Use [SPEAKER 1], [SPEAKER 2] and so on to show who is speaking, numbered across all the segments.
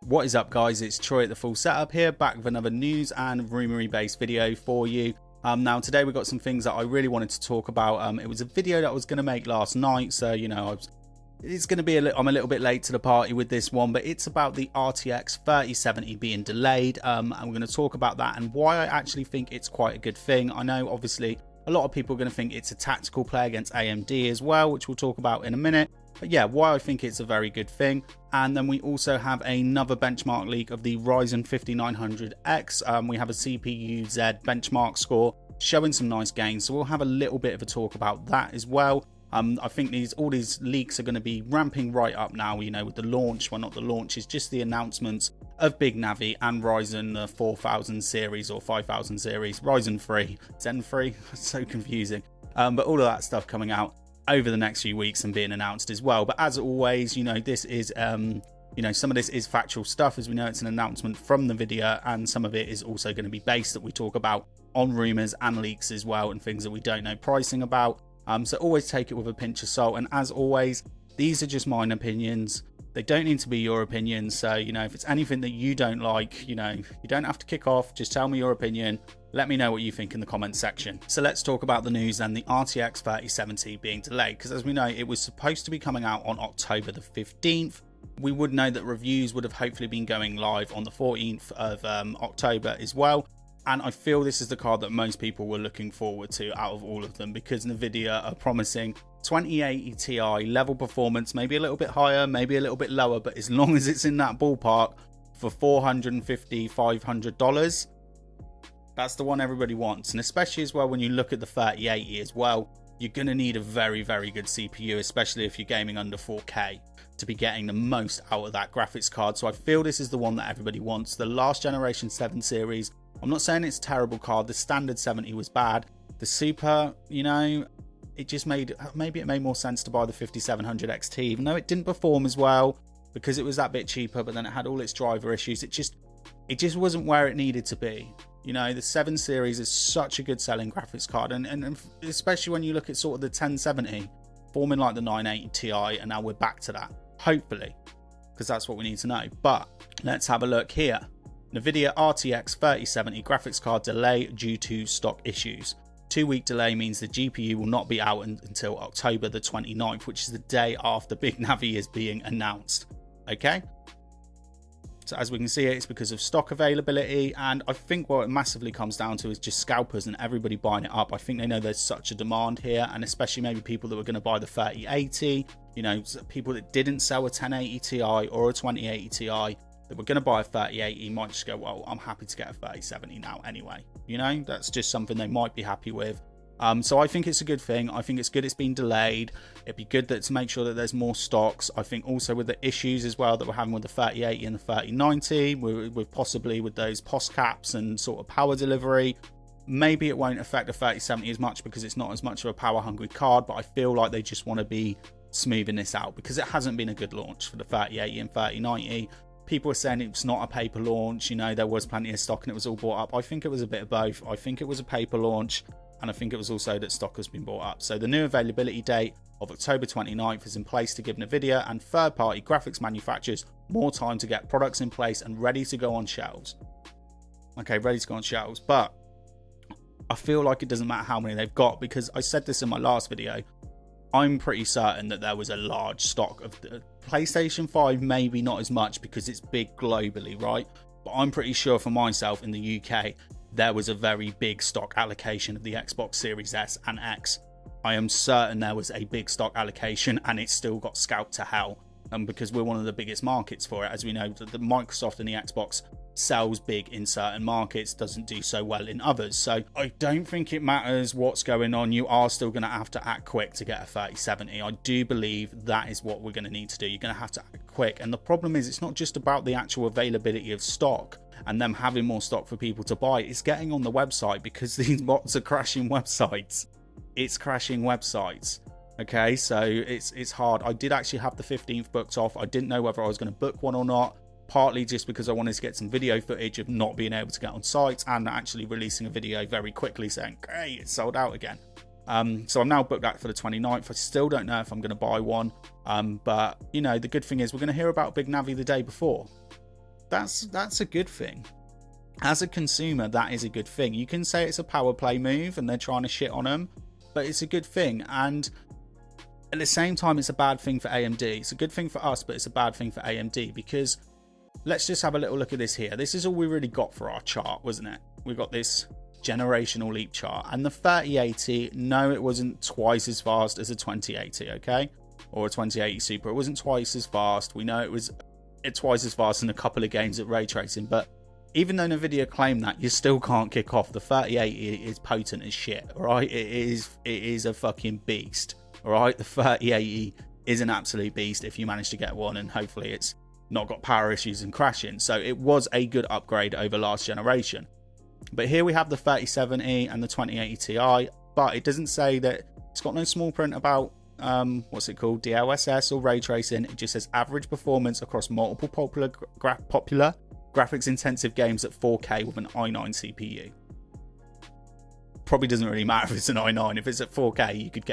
[SPEAKER 1] What is up, guys? It's Troy at the Full Setup here, back with another news and rumory based video for you. Now today we've got some things that I really wanted to talk about. It was a video that I was going to make last night, so you know it's going to be I'm a little bit late to the party with this one, but it's about the RTX 3070 being delayed, and we're going to talk about that and why I actually think it's quite a good thing. I know obviously a lot of people are going to think it's a tactical play against AMD as well, which we'll talk about in a minute. But yeah, why I think it's a very good thing. And then we also have another benchmark leak of the Ryzen 5900X. We have a CPU Z benchmark score showing some nice gains, so we'll have a little bit of a talk about that as well. I think all these leaks are going to be ramping right up now, you know, with the launch. Well, not the launch, it's just the announcements of big Navi and Ryzen, the 4000 series or 5000 series, Ryzen 3, Zen 3, so confusing. But all of that stuff coming out over the next few weeks and being announced as well. But as always, you know, this is you know, some of this is factual stuff, as we know it's an announcement from NVidia, and some of it is also going to be based that we talk about on rumors and leaks as well, and things that we don't know pricing about. So always take it with a pinch of salt, and as always, these are just mine opinions. They don't need to be your opinion. So, you know, if it's anything that you don't like, you know, you don't have to kick off, just tell me your opinion. Let me know what you think in the comments section. So let's talk about the news and the RTX 3070 being delayed, because as we know, it was supposed to be coming out on October the 15th. We would know that reviews would have hopefully been going live on the 14th of October as well. And I feel this is the card that most people were looking forward to out of all of them, because NVIDIA are promising 2080 Ti level performance, maybe a little bit higher, maybe a little bit lower, but as long as it's in that ballpark for $450, $500, that's the one everybody wants. And especially as well, when you look at the 3080 as well, you're going to need a very, very good CPU, especially if you're gaming under 4K, to be getting the most out of that graphics card. So I feel this is the one that everybody wants. The last generation 7 series, I'm not saying it's a terrible card. The standard 70 was bad. The Super, you know, it just maybe it made more sense to buy the 5700 XT, even though it didn't perform as well because it was that bit cheaper, but then it had all its driver issues. It just wasn't where it needed to be. You know, the 7 series is such a good selling graphics card, and especially when you look at sort of the 1070 forming like the 980 Ti, and now we're back to that, hopefully, because that's what we need to know. But let's have a look here. NVIDIA RTX 3070 graphics card delay due to stock issues. 2-week delay means the GPU will not be out until October the 29th, which is the day after big Navi is being announced. Okay? So as we can see, it's because of stock availability, and I think what it massively comes down to is just scalpers and everybody buying it up. I think they know there's such a demand here, and especially maybe people that were going to buy the 3080, you know, people that didn't sell a 1080 Ti or a 2080 Ti, that we're going to buy a 3080 might just go, well, I'm happy to get a 3070 now anyway. You know, that's just something they might be happy with. So I think it's a good thing. I think it's good it's been delayed. It'd be good to make sure that there's more stocks. I think also with the issues as well that we're having with the 3080 and the 3090, with possibly with those POS caps and sort of power delivery, maybe it won't affect the 3070 as much because it's not as much of a power hungry card, but I feel like they just want to be smoothing this out because it hasn't been a good launch for the 3080 and 3090. People are saying it's not a paper launch, you know, there was plenty of stock and it was all bought up. I think it was a bit of both. I think it was a paper launch, and I think it was also that stock has been bought up. So the new availability date of October 29th is in place to give NVIDIA and third-party graphics manufacturers more time to get products in place and ready to go on shelves. Okay, ready to go on shelves, but I feel like it doesn't matter how many they've got, because I said this in my last video, I'm pretty certain that there was a large stock of the PlayStation 5, maybe not as much because it's big globally, right? But I'm pretty sure for myself in the UK, there was a very big stock allocation of the Xbox Series S and X. I am certain there was a big stock allocation, and it still got scalped to hell. Because we're one of the biggest markets for it. As we know, the Microsoft and the Xbox sells big in certain markets, doesn't do so well in others. So I don't think it matters what's going on. You are still going to have to act quick to get a 3070. I do believe that is what we're going to need to do. You're going to have to act quick. And the problem is, it's not just about the actual availability of stock and them having more stock for people to buy. It's getting on the website, because these bots are crashing websites. It's crashing websites. Okay, so it's hard. I did actually have the 15th booked off. I didn't know whether I was going to book one or not, partly just because I wanted to get some video footage of not being able to get on site and actually releasing a video very quickly saying, great, it's sold out again. So I'm now booked that for the 29th. I still don't know if I'm going to buy one, but you know, the good thing is we're going to hear about big Navi the day before. that's a good thing. As a consumer, that is a good thing. You can say it's a power play move and they're trying to shit on them, but it's a good thing. And at the same time, it's a bad thing for AMD. It's a good thing for us, but it's a bad thing for AMD, because let's just have a little look at this here. This is all we really got for our chart, wasn't it? We got this generational leap chart, and the 3080, no, it wasn't twice as fast as a 2080, okay? Or a 2080 Super. It wasn't twice as fast. We know it was twice as fast in a couple of games at ray tracing, but even though NVIDIA claimed that, you still can't kick off. The 3080 is potent as shit, alright? It is a fucking beast, alright? The 3080 is an absolute beast if you manage to get one, and hopefully it's not got power issues and crashing. So it was a good upgrade over last generation. But here we have the 3070 and the 2080 Ti, but it doesn't say that, it's got no small print about what's it called, DLSS or ray tracing. It just says average performance across multiple popular graphics intensive games at 4K with an i9 CPU. Probably doesn't really matter if it's an i9. If it's at 4K, you could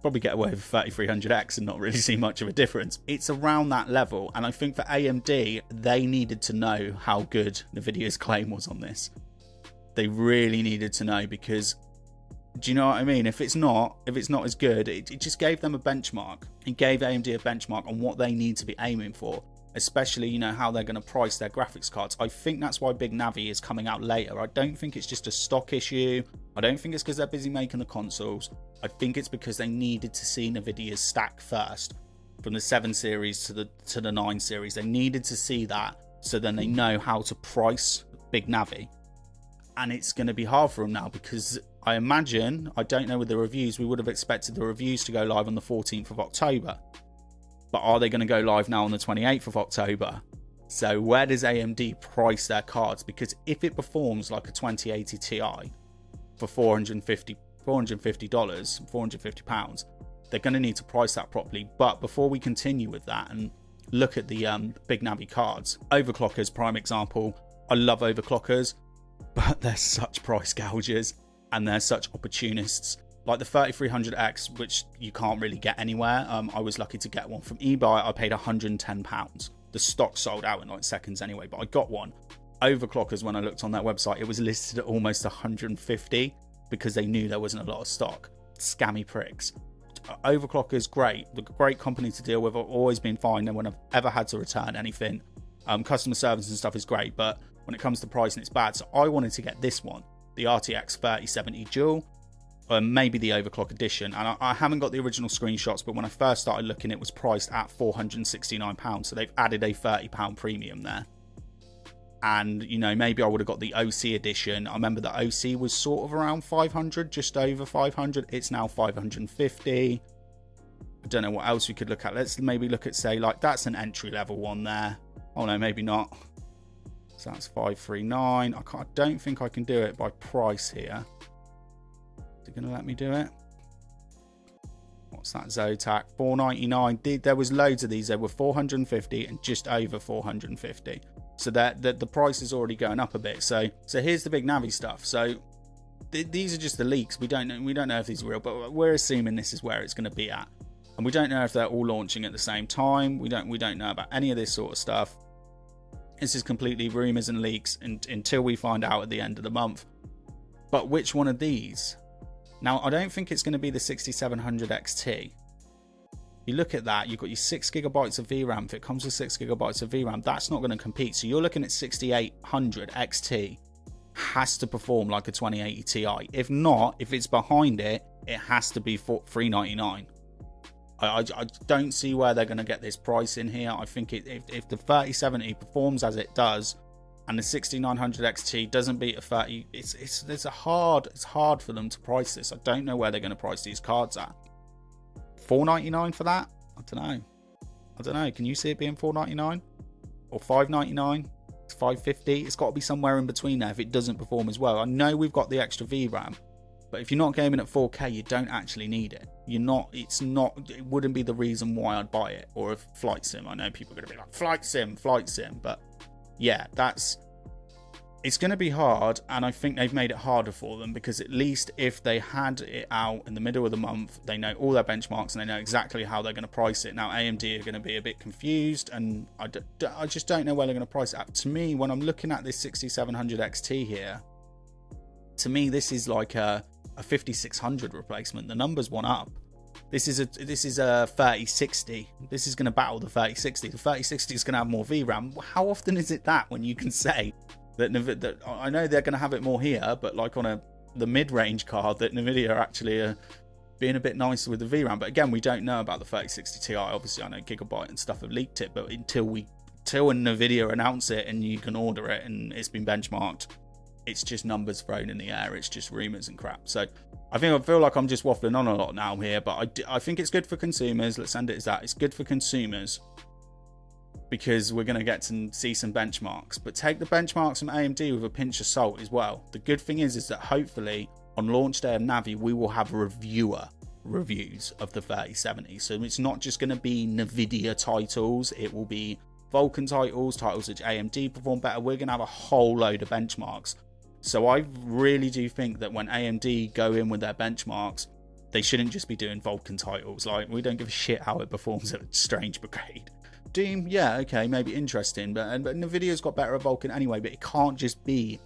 [SPEAKER 1] probably get away with 3300X and not really see much of a difference. It's around that level, and I think for AMD, they needed to know how good NVIDIA's claim was on this. They really needed to know, because do you know what I mean? If it's not as good, it just gave them a benchmark. It gave AMD a benchmark on what they need to be aiming for, especially, you know, how they're going to price their graphics cards. I think that's why Big Navi is coming out later. I don't think it's just a stock issue. I don't think it's because they're busy making the consoles. I think it's because they needed to see NVIDIA's stack first, from the 7 series to the 9 series. They needed to see that, so then they know how to price Big Navi. And it's going to be hard for them now, because I imagine, I don't know with the reviews, we would have expected the reviews to go live on the 14th of October. But are they going to go live now on the 28th of October? So where does AMD price their cards? Because if it performs like a 2080 Ti for $450, £450, they're going to need to price that properly. But before we continue with that and look at the Big Navi cards, Overclockers, prime example. I love Overclockers, but they're such price gougers and they're such opportunists. Like the 3300X, which you can't really get anywhere. I was lucky to get one from eBay. I paid £110. The stock sold out in like seconds anyway, but I got one. Overclockers, when I looked on that website, it was listed at almost 150 because they knew there wasn't a lot of stock. Scammy pricks. Overclockers, great. A great company to deal with. I've always been fine. And when I've ever had to return anything, customer service and stuff is great, but when it comes to pricing, it's bad. So I wanted to get this one, the RTX 3070 Dual. Maybe the overclock edition, and I haven't got the original screenshots, but when I first started looking, it was priced at £469, so they've added a £30 premium there. And you know, maybe I would have got the OC edition. I remember the OC was sort of around 500, just over 500. It's now 550. I don't know what else we could look at. Let's maybe look at, say, like, that's an entry level one there. Oh no, maybe not. So that's 539. I don't think I can do it by price here. Going to let me do it. What's that? Zotac, $499. There was loads of these. There were 450 and just over 450. So that the price is already going up a bit. So here's the Big Navi stuff. So these are just the leaks. We don't know if these are real, but we're assuming this is where it's going to be at. And we don't know if they're all launching at the same time. We don't know about any of this sort of stuff. This is completely rumors and leaks until we find out at the end of the month. But which one of these? Now, I don't think it's going to be the 6700 XT. You look at that, you've got your 6GB of VRAM. If it comes with 6GB of VRAM, that's not going to compete. So you're looking at 6800 XT. Has to perform like a 2080 Ti. If not, if it's behind it, it has to be $399. I don't see where they're going to get this price in here. I think if the 3070 performs as it does, and the 6900 XT doesn't beat a 30, it's hard for them to price this. I don't know where they're going to price these cards at. $499 for that? I don't know. Can you see it being $499 or $599? It's $550. It's got to be somewhere in between there if it doesn't perform as well. I know we've got the extra VRAM, but if you're not gaming at 4K, you don't actually need it. It wouldn't be the reason why I'd buy it. Or a flight sim. I know people are going to be like, flight sim, but yeah, that's It's going to be hard, and I think they've made it harder for them, because at least if they had it out in the middle of the month, they know all their benchmarks and they know exactly how they're going to price it. Now AMD are going to be a bit confused, and I just don't know where they're going to price it at. To me, when I'm looking at this 6700 XT here, to me this is like a 5600 replacement. The numbers went up. This is a 3060. This is going to battle the 3060. The 3060 is going to have more VRAM. How often is it that when you can say that I know they're going to have it more here, but like on the mid-range card, that NVIDIA are actually being a bit nicer with the VRAM. But again, we don't know about the 3060 Ti. Obviously, I know Gigabyte and stuff have leaked it, but until NVIDIA announce it and you can order it and it's been benchmarked, it's just numbers thrown in the air. It's just rumors and crap. So I feel like I'm just waffling on a lot now here, but I think it's good for consumers. Let's end it as that. It's good for consumers, because we're going to get to see some benchmarks, but take the benchmarks from AMD with a pinch of salt as well. The good thing is that hopefully on launch day of Navi, we will have reviews of the 3070. So it's not just going to be NVIDIA titles, it will be Vulkan titles which AMD perform better. We're going to have a whole load of benchmarks. So I really do think that when AMD go in with their benchmarks, they shouldn't just be doing Vulkan titles. Like, we don't give a shit how it performs at Strange Brigade. Doom, yeah, okay, maybe interesting, but NVIDIA's got better at Vulkan anyway, but it can't just be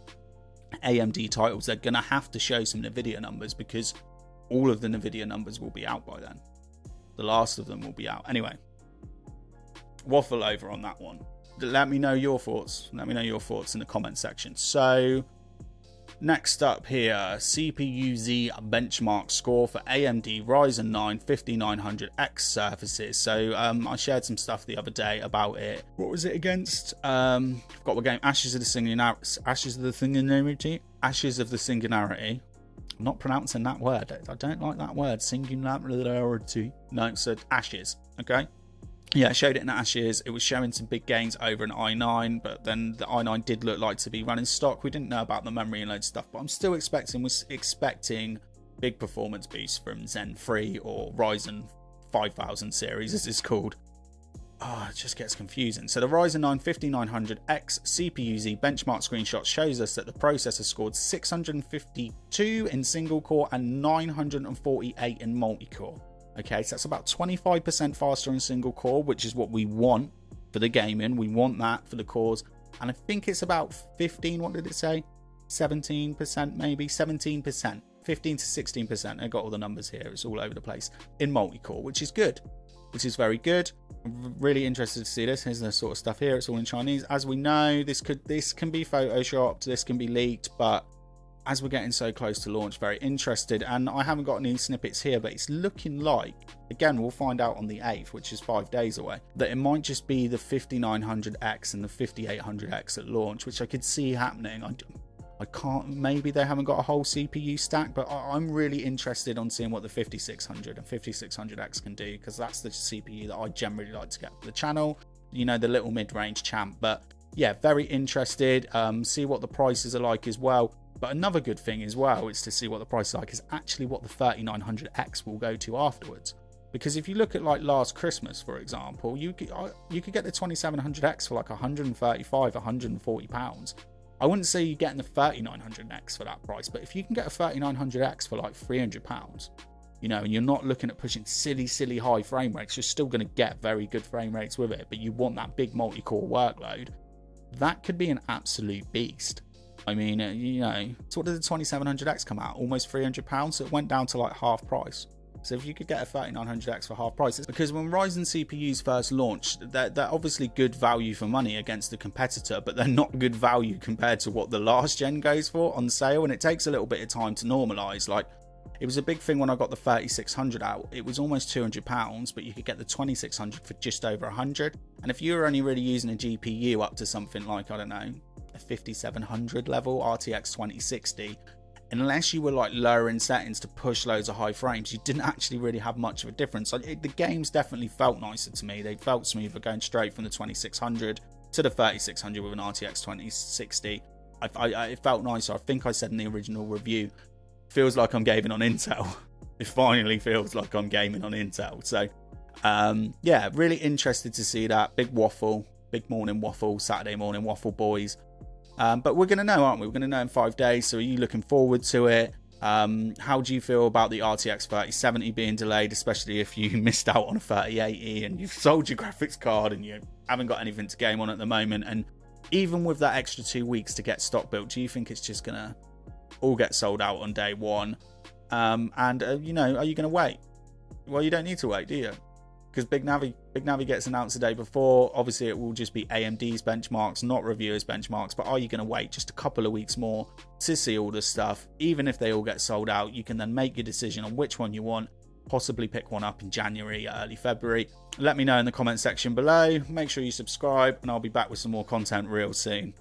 [SPEAKER 1] AMD titles. They're going to have to show some NVIDIA numbers, because all of the NVIDIA numbers will be out by then. The last of them will be out. Anyway, waffle over on that one. Let me know your thoughts. Let me know your thoughts in the comment section. So, next up here, CPU-Z benchmark score for AMD Ryzen 9 5900X surfaces. So I shared some stuff the other day about it. What was it against? Forgot what game. Ashes of the Singularity. I'm not pronouncing that word. I don't like that word. Singularity. No, so Ashes. Okay. Yeah, I showed it in Ashes. It was showing some big gains over an i9, but then the i9 did look like to be running stock. We didn't know about the memory and loads of stuff, but I'm still expecting big performance boosts from Zen 3 or Ryzen 5000 series, as it's called. It just gets confusing. So the Ryzen 9 5900X CPU-Z benchmark screenshot shows us that the processor scored 652 in single core and 948 in multi-core. Okay, so that's about 25% faster in single core, which is what we want for the gaming. We want that for the cores. And I think it's about 15, what did it say? 17% maybe? 17%. 15 to 16%. I got all the numbers here. It's all over the place in multi-core, which is good. Which is very good. I'm really interested to see this. Here's the sort of stuff here. It's all in Chinese. As we know, this can be photoshopped. This can be leaked, but as we're getting so close to launch, very interested. And I haven't got any snippets here, but it's looking like, again, we'll find out on the 8th, which is 5 days away, that it might just be the 5900X and the 5800X at launch, which I could see happening. I can't, maybe they haven't got a whole CPU stack, but I'm really interested on seeing what the 5600 and 5600X can do, because that's the CPU that I generally like to get for the channel, you know, the little mid-range champ. But yeah, very interested. See what the prices are like as well. But another good thing as well is to see what the price is like is actually what the 3900X will go to afterwards. Because if you look at like last Christmas, for example, you could get the 2700X for like 135, 140 pounds. I wouldn't say you're getting the 3900X for that price, but if you can get a 3900X for like 300 pounds, you know, and you're not looking at pushing silly high frame rates, you're still going to get very good frame rates with it, but you want that big multi-core workload, that could be an absolute beast. I mean, you know, so what did the 2700X come out? Almost 300 pounds. So it went down to like half price. So if you could get a 3900X for half price, it's because when Ryzen CPUs first launched, they're obviously good value for money against the competitor, but they're not good value compared to what the last gen goes for on sale. And it takes a little bit of time to normalize. Like, it was a big thing when I got the 3600 out. It was almost 200 pounds, but you could get the 2600 for just over 100. And if you were only really using a GPU up to something like, I don't know, a 5700 level RTX 2060, unless you were like lowering settings to push loads of high frames, you didn't actually really have much of a difference. Like, the games definitely felt nicer to me. They felt smoother going straight from the 2600 to the 3600 with an RTX 2060. It felt nicer. I think I said in the original review, feels like I'm gaming on Intel. It finally feels like I'm gaming on Intel. So yeah, really interested to see that. Big waffle, big morning waffle, Saturday morning waffle, boys. But we're going to know, aren't we? We're going to know in 5 days. So are you looking forward to it? How do you feel about the RTX 3070 being delayed, especially if you missed out on a 3080 and you've sold your graphics card and you haven't got anything to game on at the moment? And even with that extra 2 weeks to get stock built, do you think it's just going to all get sold out on day one? You know, are you going to wait? Well, you don't need to wait, do you? Because Big Navi gets announced the day before. Obviously, it will just be AMD's benchmarks, not reviewers' benchmarks. But are you going to wait just a couple of weeks more to see all this stuff? Even if they all get sold out, you can then make your decision on which one you want. Possibly pick one up in January, early February. Let me know in the comment section below. Make sure you subscribe, and I'll be back with some more content real soon.